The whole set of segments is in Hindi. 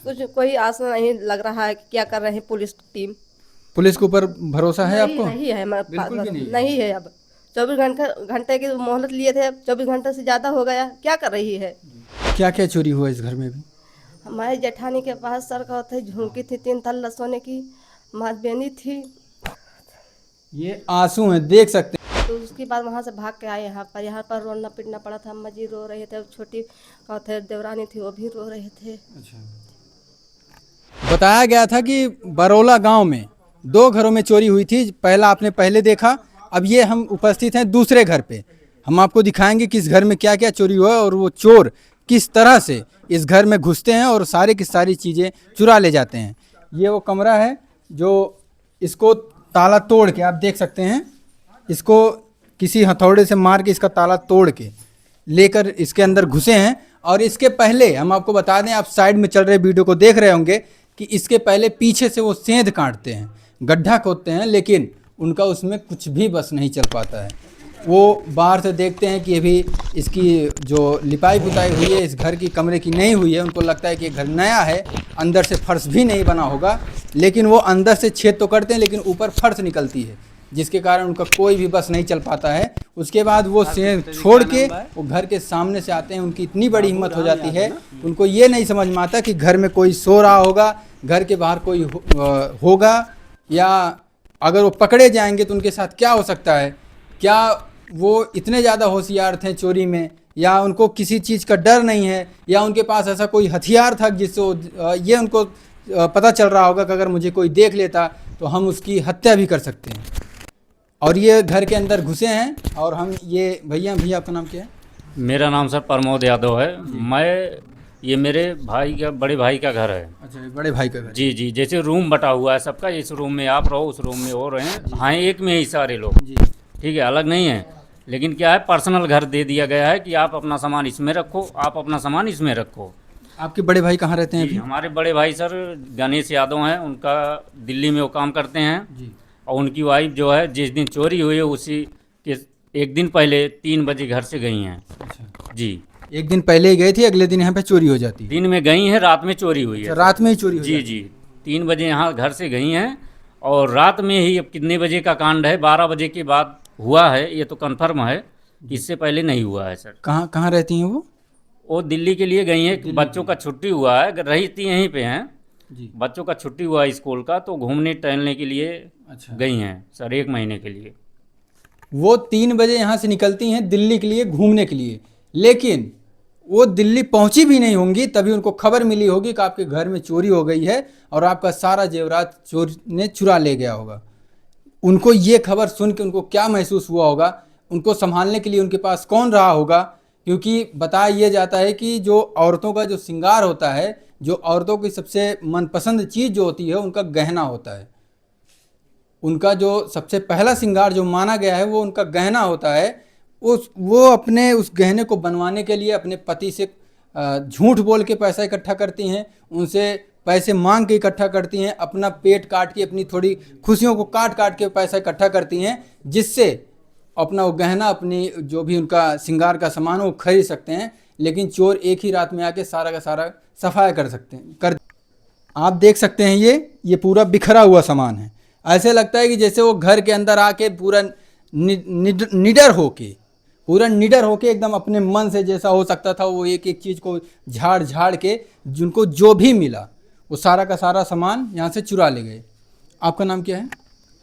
कुछ कोई आस नहीं लग रहा है कि क्या कर रहे हैं पुलिस टीम। पुलिस के ऊपर भरोसा है नहीं आपको? नहीं है हमारे पास, बिल्कुल भी नहीं है। नहीं है। अब 24 घंटे की मोहलत लिए थे, अब 24 घंटे से ज़्यादा हो गया, क्या कर रही है। क्या क्या चोरी हुआ इस घर में भी? हमारे जेठानी के पास सर का थे, झुमकी थी 3 तल्ला सोने की, माथबेनी थी। ये आंसू हैं, देख सकते तो उसके बाद वहाँ से भाग के आए यहाँ पर रोना पीटना पड़ा था। अम्मा जी रो रहे थे, छोटी का थे देवरानी थी, वो भी रो रहे थे। हैं। बताया गया था कि बरौला गांव में 2 घरों में चोरी हुई थी। पहला आपने पहले देखा, अब ये हम उपस्थित हैं दूसरे घर पे। हम आपको दिखाएंगे कि इस घर में क्या क्या चोरी हुआ है और वो चोर किस तरह से इस घर में घुसते हैं और सारे की सारी चीज़ें चुरा ले जाते हैं। ये वो कमरा है जो इसको ताला तोड़ के, आप देख सकते हैं, इसको किसी हथौड़े से मार के इसका ताला तोड़ के लेकर इसके अंदर घुसे हैं। और इसके पहले हम आपको बता दें, आप साइड में चल रहे वीडियो को देख रहे होंगे कि इसके पहले पीछे से वो सेंध काटते हैं, गड्ढा खोदते हैं, लेकिन उनका उसमें कुछ भी बस नहीं चल पाता है। वो बाहर से देखते हैं कि अभी इसकी जो लिपाई पुताई हुई है इस घर की कमरे की नहीं हुई है। उनको लगता है कि घर नया है, अंदर से फर्श भी नहीं बना होगा, लेकिन वो अंदर से छेद तो करते हैं लेकिन ऊपर फर्श निकलती है, जिसके कारण उनका कोई भी बस नहीं चल पाता है। उसके बाद वो सेंध छोड़ के वो घर के सामने से आते हैं। उनकी इतनी बड़ी हिम्मत हो जाती है, उनको ये नहीं समझ में आता कि घर में कोई सो रहा होगा, घर के बाहर कोई होगा, या अगर वो पकड़े जाएंगे तो उनके साथ क्या हो सकता है। क्या वो इतने ज़्यादा होशियार थे चोरी में, या उनको किसी चीज़ का डर नहीं है, या उनके पास ऐसा कोई हथियार था जिससे ये उनको पता चल रहा होगा कि अगर मुझे कोई देख लेता तो हम उसकी हत्या भी कर सकते हैं। और ये घर के अंदर घुसे हैं। और हम ये भैया आपका नाम क्या है? मेरा नाम सर प्रमोद यादव है। ये मेरे भाई का, बड़े भाई का घर है। अच्छा, ये बड़े भाई का घर? जी जी, जैसे रूम बटा हुआ है सबका, इस रूम में आप रहो, उस रूम में वो रहें। हाँ, एक में ही सारे लोग, जी। ठीक है, अलग नहीं है। लेकिन क्या है, पर्सनल घर दे दिया गया है कि आप अपना सामान इसमें रखो, आप अपना सामान इसमें रखो। आपके बड़े भाई कहाँ रहते हैं जी, अभी? हमारे बड़े भाई सर गणेश यादव हैं, उनका दिल्ली में वो काम करते हैं। जी। और उनकी वाइफ जो है, जिस दिन चोरी हुई है उसी के एक दिन पहले 3 बजे घर से गई हैं। अच्छा, जी, एक दिन पहले ही गई थी, अगले दिन यहाँ पे चोरी हो जाती है? दिन में गई हैं, रात में चोरी हुई है। अच्छा, रात में ही चोरी हो जी जाती जी, 3 बजे यहाँ घर से गई हैं और रात में ही, अब कितने बजे का कांड है, 12 बजे के बाद हुआ है, ये तो कंफर्म है, इससे पहले नहीं हुआ है सर। कहाँ कहाँ रहती हैं वो दिल्ली के लिए गई हैं, बच्चों का छुट्टी हुआ है, रहती यहीं पे हैं। जी। बच्चों का छुट्टी हुआ है स्कूल का, तो घूमने टहलने के लिए अच्छा। गई हैं सर, 1 महीने के लिए। वो 3 बजे यहाँ से निकलती हैं दिल्ली के लिए घूमने के लिए, लेकिन वो दिल्ली पहुंची भी नहीं होंगी तभी उनको खबर मिली होगी कि आपके घर में चोरी हो गई है और आपका सारा जेवरात चोर ने चुरा ले गया होगा। उनको ये खबर सुन के उनको क्या महसूस हुआ होगा, उनको संभालने के लिए उनके पास कौन रहा होगा। क्योंकि बताया ये जाता है कि जो औरतों का जो श्रृंगार होता है, जो औरतों की सबसे मनपसंद चीज़ जो होती है, उनका गहना होता है। उनका जो सबसे पहला श्रृंगार जो माना गया है वो उनका गहना होता है। वो अपने उस गहने को बनवाने के लिए अपने पति से झूठ बोल के पैसा इकट्ठा करती हैं, उनसे पैसे मांग के इकट्ठा करती हैं, अपना पेट काट के, अपनी थोड़ी खुशियों को काट काट के पैसा इकट्ठा करती हैं, जिससे अपना वो गहना, अपनी जो भी उनका श्रृंगार का सामान वो खरीद सकते हैं। लेकिन चोर एक ही रात में आके सारा का सारा सफाया कर सकते हैं। आप देख सकते हैं ये पूरा बिखरा हुआ सामान है। ऐसे लगता है कि जैसे वो घर के अंदर आके पूरा निडर होके एकदम अपने मन से जैसा हो सकता था वो एक एक चीज़ को झाड़ झाड़ के जिनको जो भी मिला वो सारा का सारा सामान यहाँ से चुरा ले गए। आपका नाम क्या है?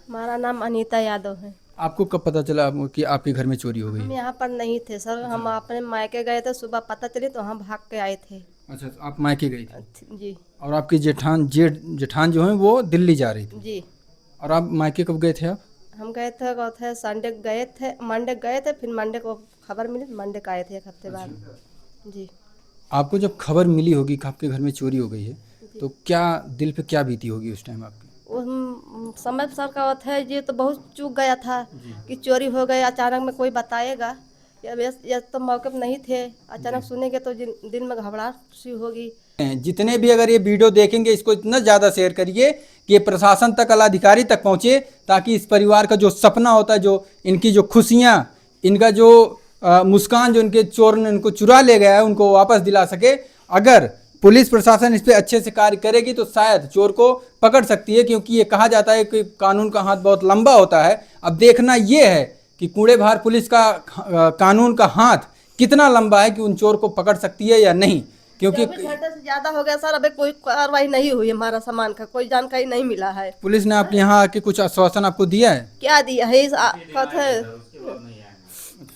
हमारा नाम अनीता यादव है। आपको कब पता चला कि आपके घर में चोरी हो गई? हम यहाँ पर नहीं थे सर, हम अपने मायके गए थे, सुबह पता चली तो हम भाग के आए थे। अच्छा, आप मायके गई थी? जी। और आपकी जेठान जो है वो दिल्ली जा रही थी? जी। और आप मायके कब गए थे आप? हम गए थे संडे गए थे, मंडे गए थे, फिर मंडे को खबर मिली, मंडे का आए थे 1 हफ्ते बाद। जी। आपको जब खबर मिली होगी कि आपके घर में चोरी हो गई है तो क्या दिल पे क्या बीती होगी उस टाइम आपके? उस समय सर का होता है, ये तो बहुत चूक गया था कि चोरी हो गई, अचानक में कोई बताएगा, या तो मौके पर नहीं थे, अचानक सुनेंगे तो दिल में घबराहट सी होगी। जितने भी अगर ये वीडियो देखेंगे इसको इतना ज़्यादा शेयर करिए कि ये प्रशासन तक, अधिकारी तक पहुँचे, ताकि इस परिवार का जो सपना होता है, जो इनकी जो खुशियाँ, इनका जो मुस्कान जो इनके चोर ने इनको चुरा ले गया है, उनको वापस दिला सके। अगर पुलिस प्रशासन इस पे अच्छे से कार्य करेगी तो शायद चोर को पकड़ सकती है, क्योंकि ये कहा जाता है कि कानून का हाथ बहुत लंबा होता है। अब देखना ये है कि कूड़ेभार पुलिस का कानून का हाथ कितना लंबा है कि उन चोर को पकड़ सकती है या नहीं, क्योंकि 24 घंटे से ज्यादा हो गया सर, अभी कोई कार्रवाई नहीं हुई, हमारा सामान का कोई जानकारी नहीं मिला है। पुलिस ने आपके यहाँ आके कुछ आश्वासन आपको दिया है? क्या दिया है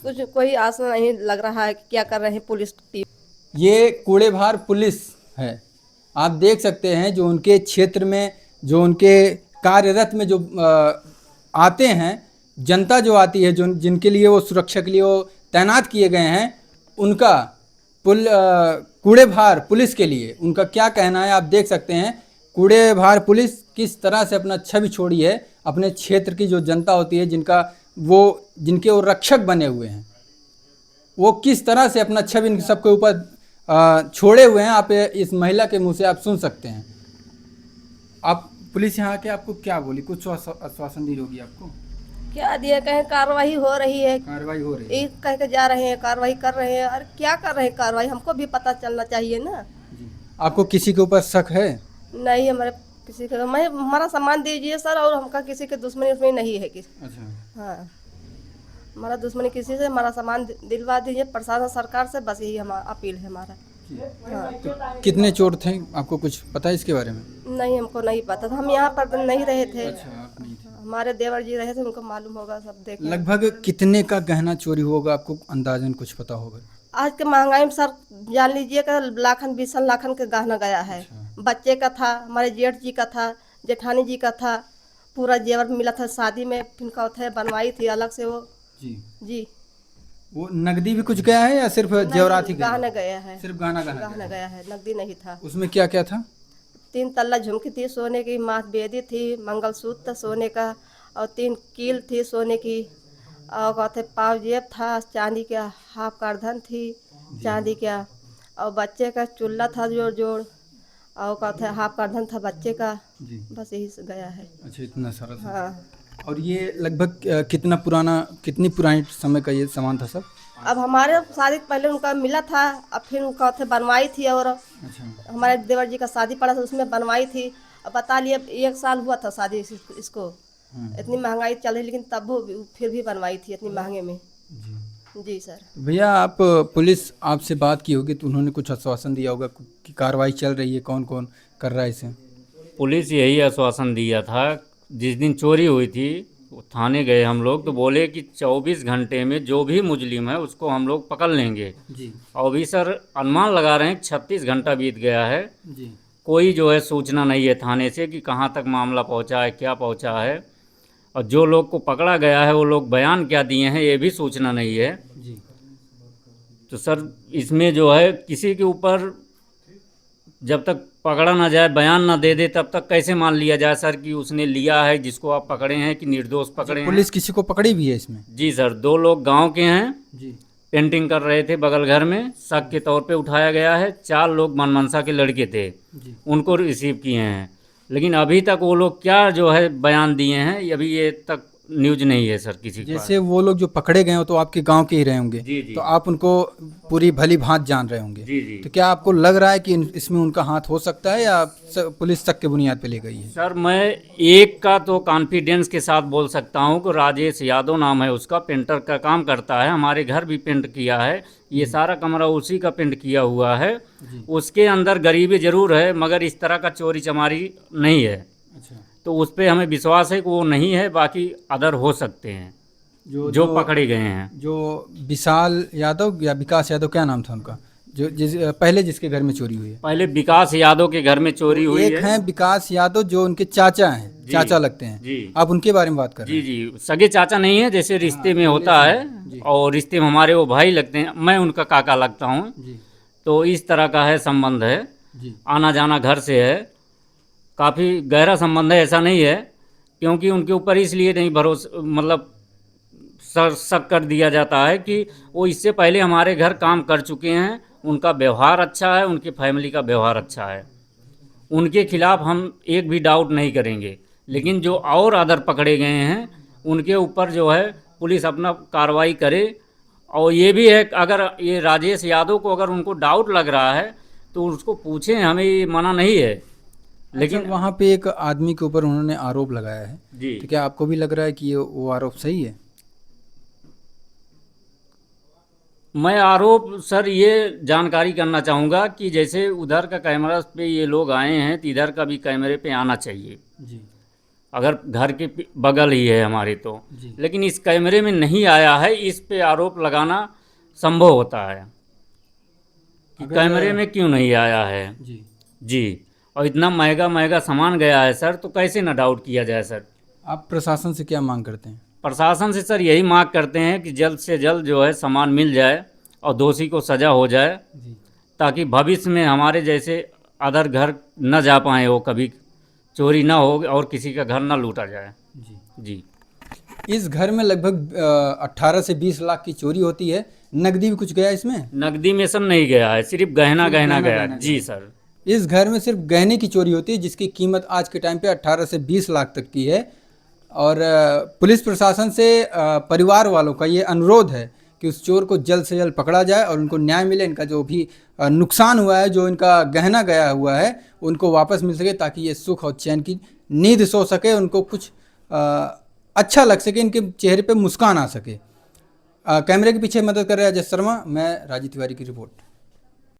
कुछ कोई आस नहीं लग रहा है कि क्या कर रहे हैं पुलिस टीम। ये कूड़ेभार पुलिस है, आप देख सकते हैं, जो उनके क्षेत्र में, जो उनके कार्यरत में जो आते हैं, जनता जो आती है, जो जिनके लिए वो सुरक्षा के लिए वो तैनात किए गए हैं, उनका कूड़ेभार पुलिस के लिए उनका क्या कहना है आप देख सकते हैं। कूड़ेभार पुलिस किस तरह से अपना छवि छोड़ी है, अपने क्षेत्र की जो जनता होती है, जिनके वो रक्षक बने हुए हैं, वो किस तरह से अपना छवि इन सबके ऊपर छोड़े हुए हैं। आप इस महिला के मुंह से आप सुन सकते हैं। आप पुलिस यहाँ के आपको क्या बोली, कुछ आश्वासन दी होगी आपको? क्या दिया, कहें कार्रवाई हो रही है, कार्रवाई हो रही है। एक कह के जा रहे हैं कार्रवाई कर रहे हैं, और क्या कर रहे हैं कार्रवाई, हमको भी पता चलना चाहिए ना। जी। आपको किसी के ऊपर शक है? नहीं, हमारे किसी का, मैं हमारा सामान दीजिए सर, और हमका किसी के दुश्मनी उसमें नहीं है किसी। अच्छा। हाँ, हमारा दुश्मनी किसी से, हमारा सामान दिलवा दीजिए प्रशासन सरकार से, बस यही हमारा अपील है हमारा। हाँ। तो कितने चोर थे, आपको कुछ पता है इसके बारे में? नहीं, हमको नहीं पता था, हम यहाँ पर नहीं रहे थे। अच्छा, आप नहीं थे। हमारे देवर जी रहे थे, उनको मालूम होगा सब। देख लगभग कितने का गहना चोरी होगा, आपको अंदाजन कुछ पता होगा? आज के महंगाई में सर जान लीजिए कि लाखन 20 लाखन के गहना गया है। अच्छा। बच्चे का था, हमारे जेठ जी का था, जेठानी जी का था, पूरा जेवर मिला था शादी में, फिर का थे बनवाई थी अलग से वो। जी। जी। वो नकदी भी कुछ गया है या सिर्फ जेवरात ही गया? गहना गया है, सिर्फ गहना गया है, नकदी नहीं था। उसमें क्या क्या था? 3 तल्ला झुमकी थी सोने की, माथ बेदी थी, मंगलसूत्र सोने का, और 3 कील थी सोने की, और कहते पाव जेब था चांदी का, हाफ करधन थी चांदी का, और बच्चे का चुल्ला था जोड़ जोड़, और कहते हाफ करधन था बच्चे का। जी। बस यही से गया है। अच्छा, इतना सारा था। हाँ। और ये लगभग कितनी पुरानी समय का ये सामान था सब? अब हमारे शादी से पहले उनका मिला था, अब फिर उनका थे बनवाई थी, और अच्छा। हमारे देवर जी का शादी पड़ा था उसमें बनवाई थी। अब बता लिए 1 साल हुआ था शादी इसको। इतनी महंगाई चल रही, लेकिन तब वो फिर भी बनवाई थी इतनी महंगे में। जी। जी सर। भैया, आप पुलिस आपसे बात की होगी तो उन्होंने कुछ आश्वासन दिया होगा कि कार्रवाई चल रही है, कौन कौन कर रहा है इसे? पुलिस यही आश्वासन दिया था, जिस दिन चोरी हुई थी वो थाने गए हम लोग, तो बोले कि 24 घंटे में जो भी मुजरिम है उसको हम लोग पकड़ लेंगे। जी। और अभी सर अनुमान लगा रहे हैं 36 घंटा बीत गया है, जी। कोई जो है सूचना नहीं है थाने से कि कहाँ तक मामला पहुँचा है, क्या पहुँचा है, और जो लोग को पकड़ा गया है वो लोग बयान क्या दिए हैं ये भी सूचना नहीं है। जी। तो सर इसमें जो है किसी के ऊपर जब तक पकड़ा ना जाए, बयान ना दे दे, तब तक कैसे मान लिया जाए सर कि उसने लिया है, जिसको आप पकड़े हैं, कि निर्दोष पकड़े हैं? पुलिस किसी को पकड़ी भी है इसमें? जी सर, 2 लोग गांव के हैं, जी। पेंटिंग कर रहे थे बगल घर में, शक के तौर पे उठाया गया है। 4 लोग मनमनसा के लड़के थे, जी। उनको रिसीव किए हैं, लेकिन अभी तक वो लोग क्या जो है बयान दिए हैं अभी ये तक न्यूज नहीं है सर किसी के पास। जैसे वो लोग जो पकड़े गए हो तो आपके गांव के ही रहे होंगे। जी जी। तो आप उनको पूरी भली भांति जान रहे होंगे। जी जी। तो क्या आपको लग रहा है कि इसमें उनका हाथ हो सकता है, या पुलिस शक के बुनियाद पे ले गई है? सर मैं एक का तो कॉन्फिडेंस के साथ बोल सकता हूँ कि राजेश यादव नाम है उसका, पेंटर का काम करता है, हमारे घर भी पेंट किया है, ये सारा कमरा उसी का पेंट किया हुआ है। उसके अंदर गरीबी जरूर है, मगर इस तरह का चोरी चमारी नहीं है। अच्छा। तो उस पर हमें विश्वास है कि वो नहीं है, बाकी अदर हो सकते हैं जो पकड़े गए हैं। जो विशाल यादव या विकास यादव, क्या नाम था उनका, जो पहले जिसके घर में चोरी हुई है? पहले विकास यादव के घर में चोरी हुई एक हैं विकास यादव जो उनके चाचा हैं, चाचा लगते हैं जी। आप उनके बारे में बात कर रहे हैं? जी जी, सगे चाचा नहीं है, जैसे रिश्ते में होता है, और रिश्ते में हमारे वो भाई लगते हैं, मैं उनका काका लगता हूँ। तो इस तरह का है संबंध है, आना जाना घर से है, काफ़ी गहरा संबंध है। ऐसा नहीं है क्योंकि उनके ऊपर इसलिए नहीं भरोसा, मतलब शक कर दिया जाता है कि वो इससे पहले हमारे घर काम कर चुके हैं, उनका व्यवहार अच्छा है, उनकी फैमिली का व्यवहार अच्छा है, उनके खिलाफ हम एक भी डाउट नहीं करेंगे। लेकिन जो और अदर पकड़े गए हैं उनके ऊपर जो है पुलिस अपना कार्रवाई करे। और ये भी है अगर ये राजेश यादव को अगर उनको डाउट लग रहा है तो उसको पूछें, हमें ये मना नहीं है। लेकिन अच्छा, वहाँ पे एक आदमी के ऊपर उन्होंने आरोप लगाया है, जी, तो क्या आपको भी लग रहा है कि वो आरोप सही है? मैं आरोप सर ये जानकारी करना चाहूँगा कि जैसे उधर का कैमरा पे ये लोग आए हैं, तो इधर का भी कैमरे पे आना चाहिए। जी अगर घर के बगल ही है हमारे तो। जी लेकिन इस कैमरे में नहीं आया है, इस पे आरोप लगाना संभव होता है कि अगर कैमरे में क्यों नहीं आया है। जी जी, और इतना महंगा महंगा सामान गया है सर, तो कैसे ना डाउट किया जाए सर। आप प्रशासन से क्या मांग करते हैं? प्रशासन से सर यही मांग करते हैं कि जल्द से जल्द जो है सामान मिल जाए और दोषी को सज़ा हो जाए, जी ताकि भविष्य में हमारे जैसे अदर घर न जा पाए, वो कभी चोरी ना हो और किसी का घर न लूटा जाए। जी जी, इस घर में लगभग 18 से 20 लाख की चोरी होती है। नकदी भी कुछ गया इसमें? नकदी में सब नहीं गया है, सिर्फ गहना सिर्फ गहना गहना गया गहना है। जी गया। सर। इस घर में सिर्फ गहने की चोरी होती है, जिसकी कीमत आज के टाइम पे 18 से 20 लाख तक की है। और पुलिस प्रशासन से परिवार वालों का ये अनुरोध है कि उस चोर को जल्द से जल्द पकड़ा जाए और उनको न्याय मिले। इनका जो भी नुकसान हुआ है, जो इनका गहना गया हुआ है, उनको वापस मिल सके, ताकि ये सुख और चैन की नींद सो सके, उनको कुछ अच्छा लग सके, इनके चेहरे पे मुस्कान आ सके। कैमरे के पीछे मदद कर रहे हैं अजय शर्मा, मैं राजीव तिवारी की रिपोर्ट।